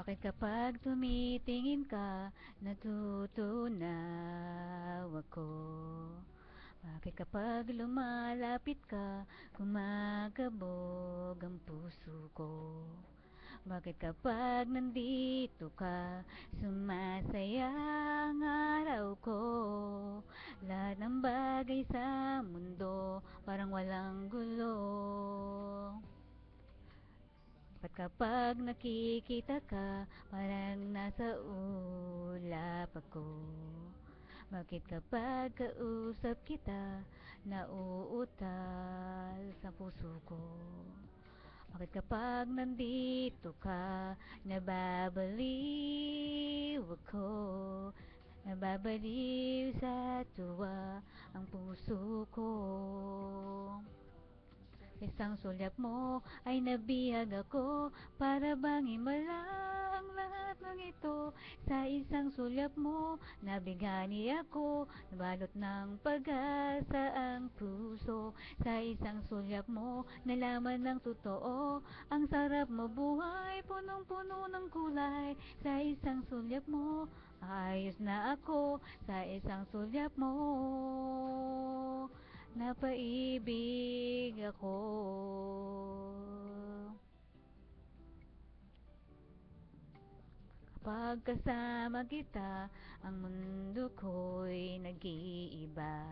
Bakit kapag tumitingin ka, natutunaw ako? Bakit kapag lumalapit ka, kumakabog ang puso ko? Bakit kapag nandito ka, sumasaya ang araw ko? Lahat ng bagay sa mundo, parang walang gulo. Ba't kapag nakikita ka, parang nasa ulap ako? Bakit kapag kausap kita, nauutal sa puso ko? Bakit kapag nandito ka, nababaliw ako? Nababaliw sa tuwa ang puso ko. Isang sulyap mo ay nabihag ako, para bang himala ang lahat ng ito. Sa isang sulyap mo, nabighani ako, nabalot ng pag-asa ang puso. Sa isang sulyap mo, nalaman ng totoo, ang sarap mabuhay, punong-puno ng kulay. Sa isang sulyap mo, ayos na ako. Sa isang sulyap mo, napaibig ako. Kapag kasama kita, ang mundo ko'y nag-iiba.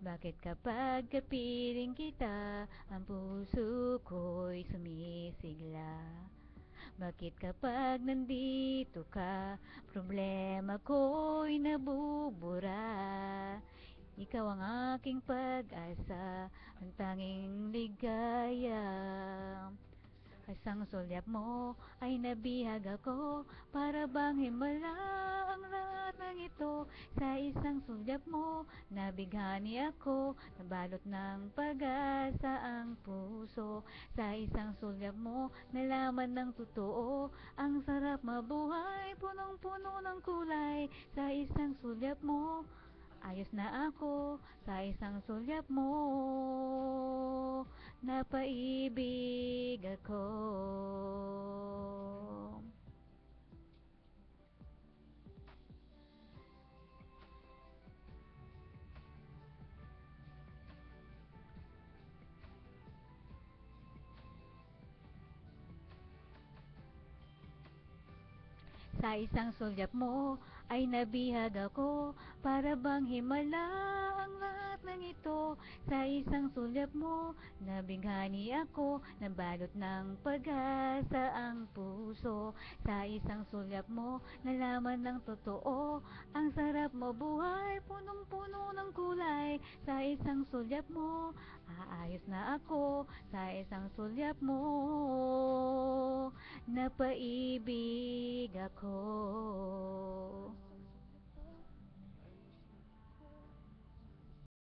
Bakit kapag kapiling kita, ang puso ko'y sumisigla? Bakit kapag nandito ka, problema ko'y nabubura? Ikaw ang aking pag-asa, ang tanging ligaya. Isang sulyap mo ay nabihag ako, para bang himala ang lahat ng ito. Sa isang sulyap mo, nabighani ako, nabalot ng pag-asa ang puso. Sa isang sulyap mo, nalaman ng totoo, ang sarap mabuhay, punong-puno ng kulay. Sa isang sulyap mo, ayos na ako. Sa isang sulyap mo, napaibig ako. Sa isang sulyap mo ay nabihag ako, para bang himala ang lahat ng ito. Sa isang sulyap mo, nabighani ako, nabalot ng pag-asa ang puso. Sa isang sulyap mo, nalaman ng totoo, ang sarap mabuhay, punong-puno ng kulay. Sa isang sulyap mo, aayos na ako. Sa isang sulyap mo, napaibig ako.